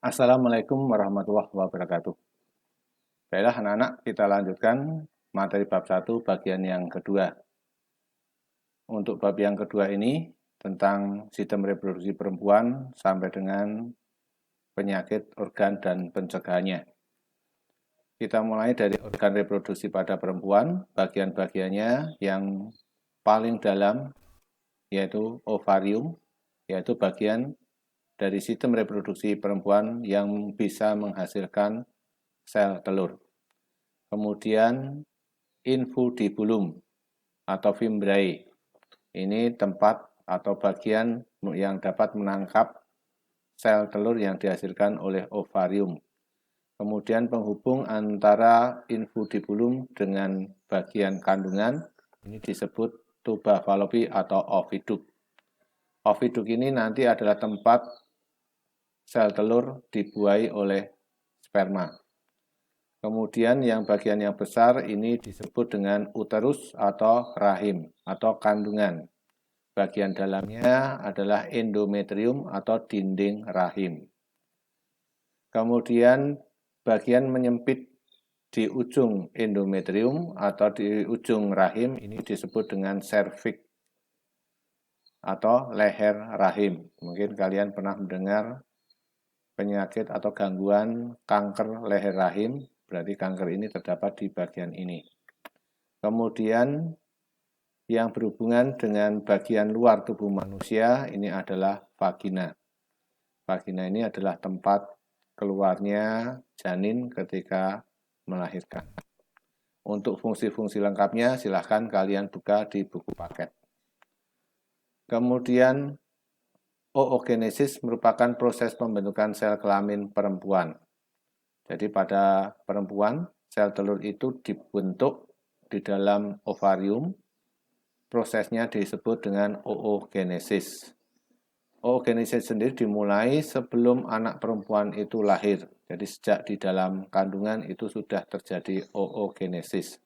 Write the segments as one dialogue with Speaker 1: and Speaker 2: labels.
Speaker 1: Assalamualaikum warahmatullahi wabarakatuh. Baiklah anak-anak, kita lanjutkan materi bab 1 bagian yang kedua. Untuk bab yang kedua ini tentang sistem reproduksi perempuan sampai dengan penyakit organ dan pencegahannya. Kita mulai dari organ reproduksi pada perempuan, bagian-bagiannya yang paling dalam yaitu ovarium, yaitu bagian dari sistem reproduksi perempuan yang bisa menghasilkan sel telur. Kemudian infundibulum atau fimbriae. Ini tempat atau bagian yang dapat menangkap sel telur yang dihasilkan oleh ovarium. Kemudian penghubung antara infundibulum dengan bagian kandungan ini disebut tuba Fallopi atau oviduk. Oviduk ini nanti adalah tempat sel telur dibuai oleh sperma. Kemudian yang bagian yang besar ini disebut dengan uterus atau rahim atau kandungan. Bagian dalamnya adalah endometrium atau dinding rahim. Kemudian bagian menyempit di ujung endometrium atau di ujung rahim ini disebut dengan serviks atau leher rahim. Mungkin kalian pernah mendengar penyakit atau gangguan kanker leher rahim. Berarti kanker ini terdapat di bagian ini. Kemudian yang berhubungan dengan bagian luar tubuh manusia ini adalah vagina. Vagina ini adalah tempat keluarnya janin ketika melahirkan. Untuk fungsi-fungsi lengkapnya silahkan kalian buka di buku paket. Kemudian oogenesis merupakan proses pembentukan sel kelamin perempuan. Jadi pada perempuan, sel telur itu dibentuk di dalam ovarium. Prosesnya disebut dengan oogenesis. Oogenesis sendiri dimulai sebelum anak perempuan itu lahir. Jadi sejak di dalam kandungan itu sudah terjadi oogenesis.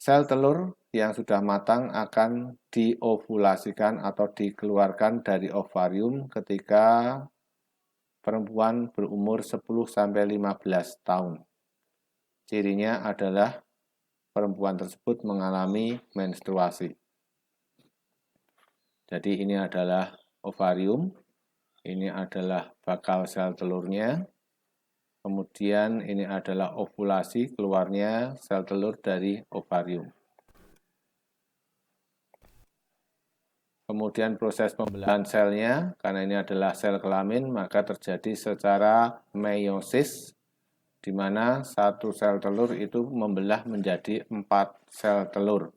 Speaker 1: Sel telur yang sudah matang akan diovulasikan atau dikeluarkan dari ovarium ketika perempuan berumur 10-15 tahun. Cirinya adalah perempuan tersebut mengalami menstruasi. Jadi ini adalah ovarium, ini adalah bakal sel telurnya, kemudian ini adalah ovulasi, keluarnya sel telur dari ovarium. Kemudian proses pembelahan selnya, karena ini adalah sel kelamin, maka terjadi secara meiosis, di mana satu sel telur itu membelah menjadi 4 sel telur.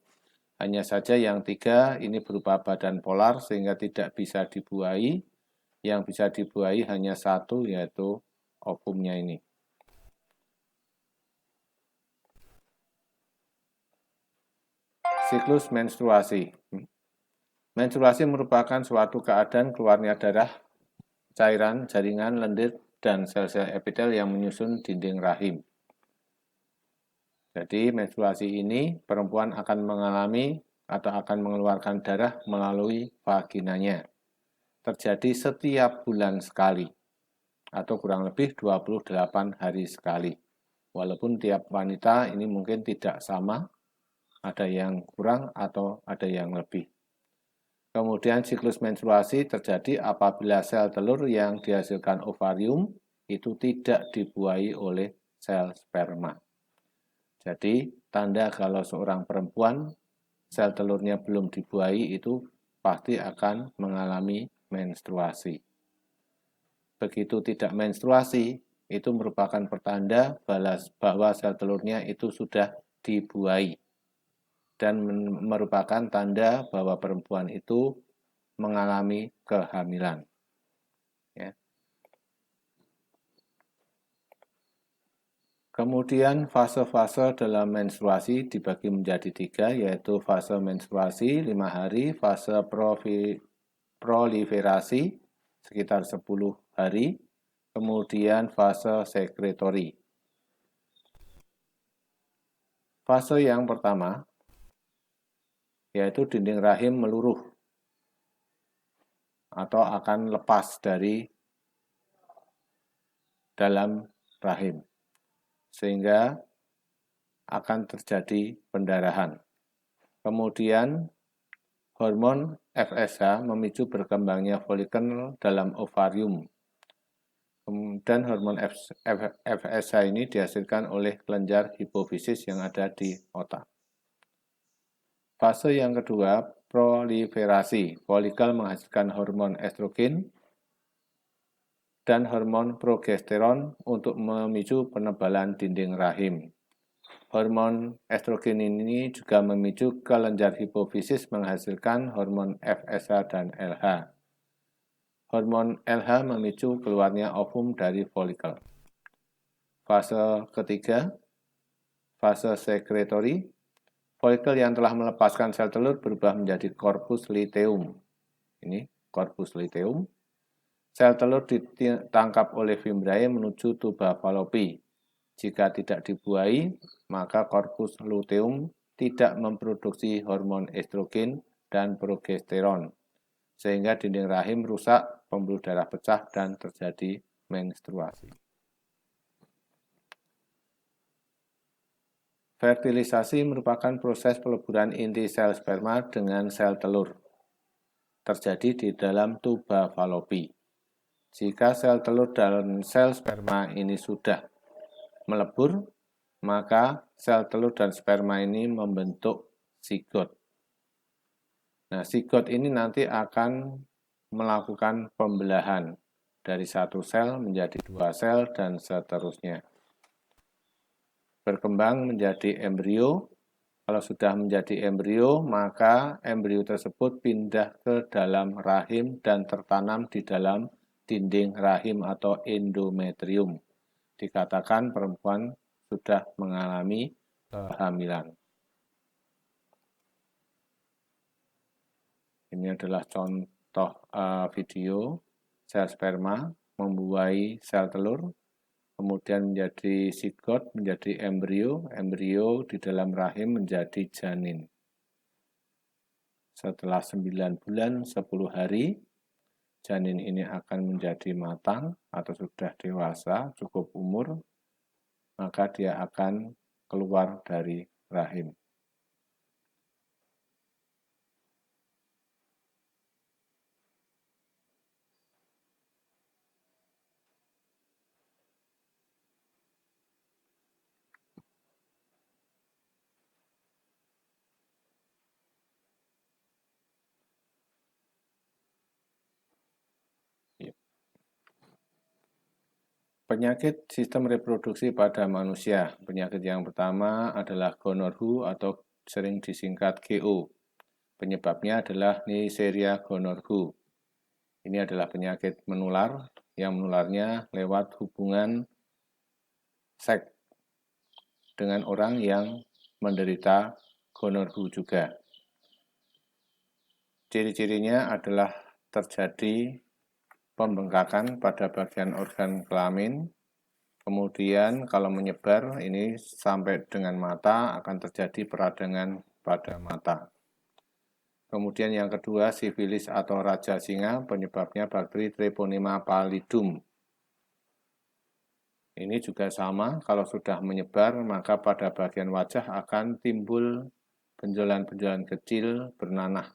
Speaker 1: Hanya saja yang 3 ini berupa badan polar sehingga tidak bisa dibuai. Yang bisa dibuai hanya 1 yaitu ovumnya ini. Siklus menstruasi. Menstruasi merupakan suatu keadaan keluarnya darah, cairan, jaringan, lendir, dan sel-sel epitel yang menyusun dinding rahim. Jadi menstruasi ini perempuan akan mengalami atau akan mengeluarkan darah melalui vaginanya. Terjadi setiap bulan sekali atau kurang lebih 28 hari sekali. Walaupun tiap wanita ini mungkin tidak sama, ada yang kurang atau ada yang lebih. Kemudian siklus menstruasi terjadi apabila sel telur yang dihasilkan ovarium itu tidak dibuai oleh sel sperma. Jadi tanda kalau seorang perempuan sel telurnya belum dibuai itu pasti akan mengalami menstruasi. Begitu tidak menstruasi, itu merupakan pertanda bahwa sel telurnya itu sudah dibuai dan merupakan tanda bahwa perempuan itu mengalami kehamilan. Ya. Kemudian fase-fase dalam menstruasi dibagi menjadi 3, yaitu fase menstruasi 5 hari, fase proliferasi sekitar 10 hari, kemudian fase sekretori. Fase yang pertama, yaitu dinding rahim meluruh atau akan lepas dari dalam rahim, sehingga akan terjadi pendarahan. Kemudian hormon FSH memicu berkembangnya folikel dalam ovarium. Dan hormon FSH ini dihasilkan oleh kelenjar hipofisis yang ada di otak. Fase yang kedua, proliferasi. Folikel menghasilkan hormon estrogen dan hormon progesteron untuk memicu penebalan dinding rahim. Hormon estrogen ini juga memicu kelenjar hipofisis menghasilkan hormon FSH dan LH. Hormon LH memicu keluarnya ovum dari folikel. Fase ketiga, fase sekretory. Folikel yang telah melepaskan sel telur berubah menjadi corpus luteum. Ini corpus luteum. Sel telur ditangkap oleh fimbriae menuju tuba Fallopi. Jika tidak dibuahi, maka corpus luteum tidak memproduksi hormon estrogen dan progesteron, sehingga dinding rahim rusak, pembuluh darah pecah, dan terjadi menstruasi. Fertilisasi merupakan proses peleburan inti sel sperma dengan sel telur. Terjadi di dalam tuba Fallopi. Jika sel telur dan sel sperma ini sudah melebur, maka sel telur dan sperma ini membentuk zigot. Nah, zigot ini nanti akan melakukan pembelahan dari satu sel menjadi dua sel dan seterusnya. Berkembang menjadi embrio. Kalau sudah menjadi embrio, maka embrio tersebut pindah ke dalam rahim dan tertanam di dalam dinding rahim atau endometrium. Dikatakan perempuan sudah mengalami kehamilan. Ini adalah contoh video sel sperma membuahi sel telur, kemudian menjadi zigot, menjadi embrio, embrio di dalam rahim menjadi janin. Setelah 9 bulan 10 hari, janin ini akan menjadi matang atau sudah dewasa, cukup umur, maka dia akan keluar dari rahim. Penyakit sistem reproduksi pada manusia. Penyakit yang pertama adalah gonorrhea atau sering disingkat GO. Penyebabnya adalah Neisseria gonorrhoeae. Ini adalah penyakit menular yang menularnya lewat hubungan seks dengan orang yang menderita gonorrhea juga. Ciri-cirinya adalah terjadi pembengkakan pada bagian organ kelamin, kemudian kalau menyebar ini sampai dengan mata akan terjadi peradangan pada mata. Kemudian yang kedua, sifilis atau raja singa, penyebabnya bakteri Treponema pallidum. Ini juga sama, kalau sudah menyebar maka pada bagian wajah akan timbul benjolan-benjolan kecil bernanah.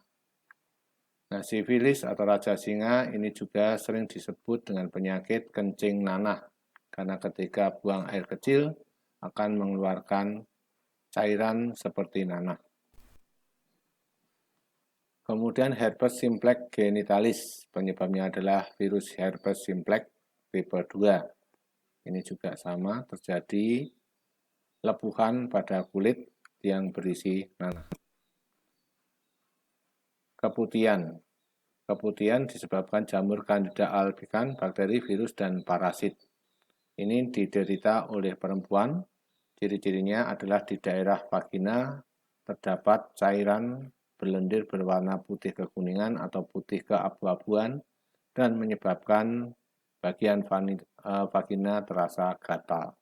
Speaker 1: Nah, sifilis atau raja singa ini juga sering disebut dengan penyakit kencing nanah, karena ketika buang air kecil akan mengeluarkan cairan seperti nanah. Kemudian herpes simplex genitalis, penyebabnya adalah virus herpes simplex tipe 2. Ini juga sama, terjadi lepuhan pada kulit yang berisi nanah. Keputihan. Keputihan disebabkan jamur Candida albicans, bakteri, virus, dan parasit. Ini diderita oleh perempuan. Ciri-cirinya adalah di daerah vagina terdapat cairan berlendir berwarna putih kekuningan atau putih keabu-abuan dan menyebabkan bagian vagina terasa gatal.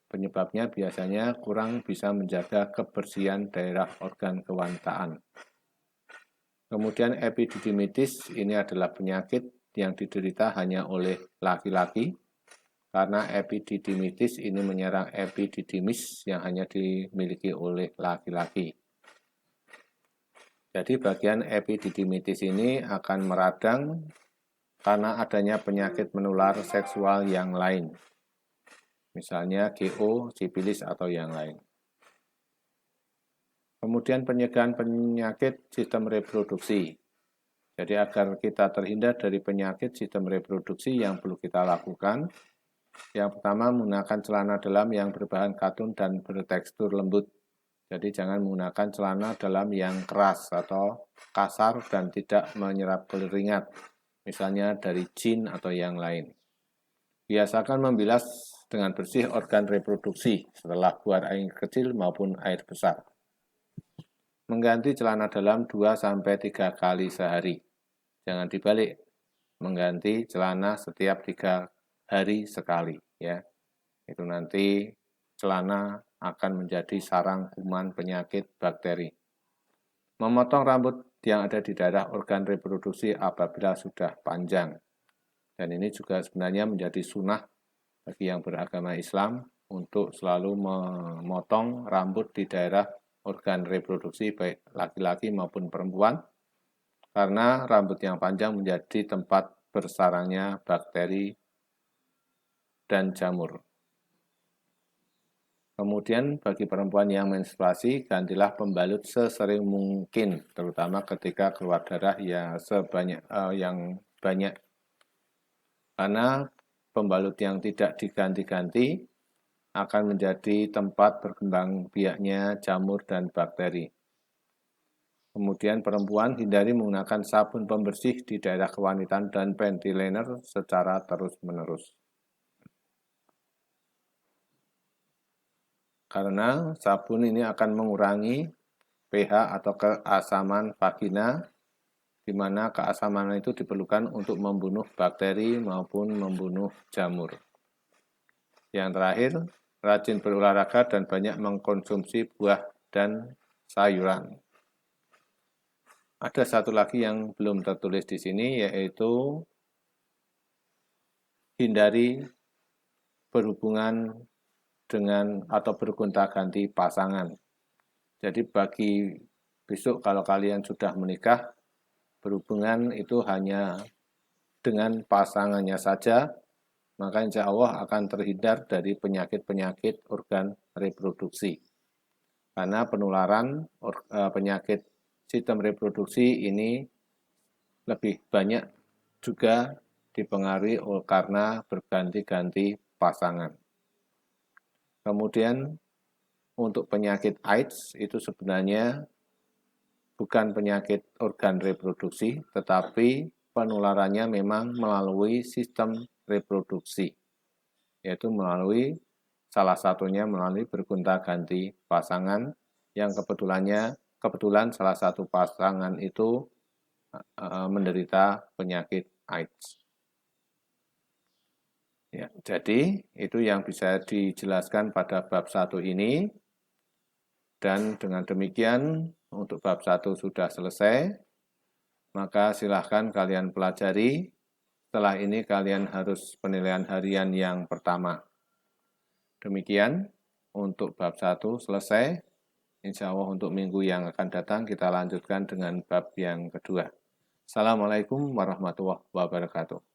Speaker 1: Penyebabnya biasanya kurang bisa menjaga kebersihan daerah organ kewanitaan. Kemudian epididymitis, ini adalah penyakit yang diderita hanya oleh laki-laki. karena epididymitis ini menyerang epididymis yang hanya dimiliki oleh laki-laki. Jadi bagian epididymitis ini akan meradang karena adanya penyakit menular seksual yang lain, misalnya GO, sifilis, atau yang lain. Kemudian pencegahan penyakit sistem reproduksi. Jadi agar kita terhindar dari penyakit sistem reproduksi yang perlu kita lakukan, yang pertama menggunakan celana dalam yang berbahan katun dan bertekstur lembut. Jadi jangan menggunakan celana dalam yang keras atau kasar dan tidak menyerap keringat, misalnya dari jin atau yang lain. Biasakan membilas dengan bersih organ reproduksi setelah buang air kecil maupun air besar. Mengganti celana dalam 2-3 kali sehari. Jangan dibalik, mengganti celana setiap 3 hari sekali, ya. Itu nanti celana akan menjadi sarang kuman penyakit bakteri. Memotong rambut yang ada di daerah organ reproduksi apabila sudah panjang. Dan ini juga sebenarnya menjadi sunnah bagi yang beragama Islam untuk selalu memotong rambut di daerah organ reproduksi baik laki-laki maupun perempuan, karena rambut yang panjang menjadi tempat bersarangnya bakteri dan jamur. Kemudian bagi perempuan yang menstruasi, gantilah pembalut sesering mungkin, terutama ketika keluar darah yang banyak. Karena pembalut yang tidak diganti-ganti akan menjadi tempat berkembang biaknya jamur dan bakteri. Kemudian perempuan hindari menggunakan sabun pembersih di daerah kewanitaan dan panty liner secara terus-menerus. Karena sabun ini akan mengurangi pH atau keasaman vagina, di mana keasaman itu diperlukan untuk membunuh bakteri maupun membunuh jamur. Yang terakhir, rajin berolahraga dan banyak mengkonsumsi buah dan sayuran. Ada satu lagi yang belum tertulis di sini, yaitu hindari berhubungan dengan atau bergonta-ganti pasangan. Jadi bagi besok kalau kalian sudah menikah, berhubungan itu hanya dengan pasangannya saja, maka insya Allah akan terhindar dari penyakit-penyakit organ reproduksi. Karena penularan penyakit sistem reproduksi ini lebih banyak juga dipengaruhi karena berganti-ganti pasangan. Kemudian untuk penyakit AIDS itu sebenarnya bukan penyakit organ reproduksi, tetapi penularannya memang melalui sistem reproduksi, yaitu salah satunya melalui bergonta-ganti pasangan yang kebetulan salah satu pasangan itu menderita penyakit AIDS. Ya, jadi itu yang bisa dijelaskan pada bab 1 ini. Dan dengan demikian untuk bab 1 sudah selesai. Maka silahkan kalian pelajari. Setelah ini kalian harus penilaian harian yang pertama. Demikian untuk bab 1 selesai. Insya Allah untuk minggu yang akan datang kita lanjutkan dengan bab yang kedua. Assalamualaikum warahmatullahi wabarakatuh.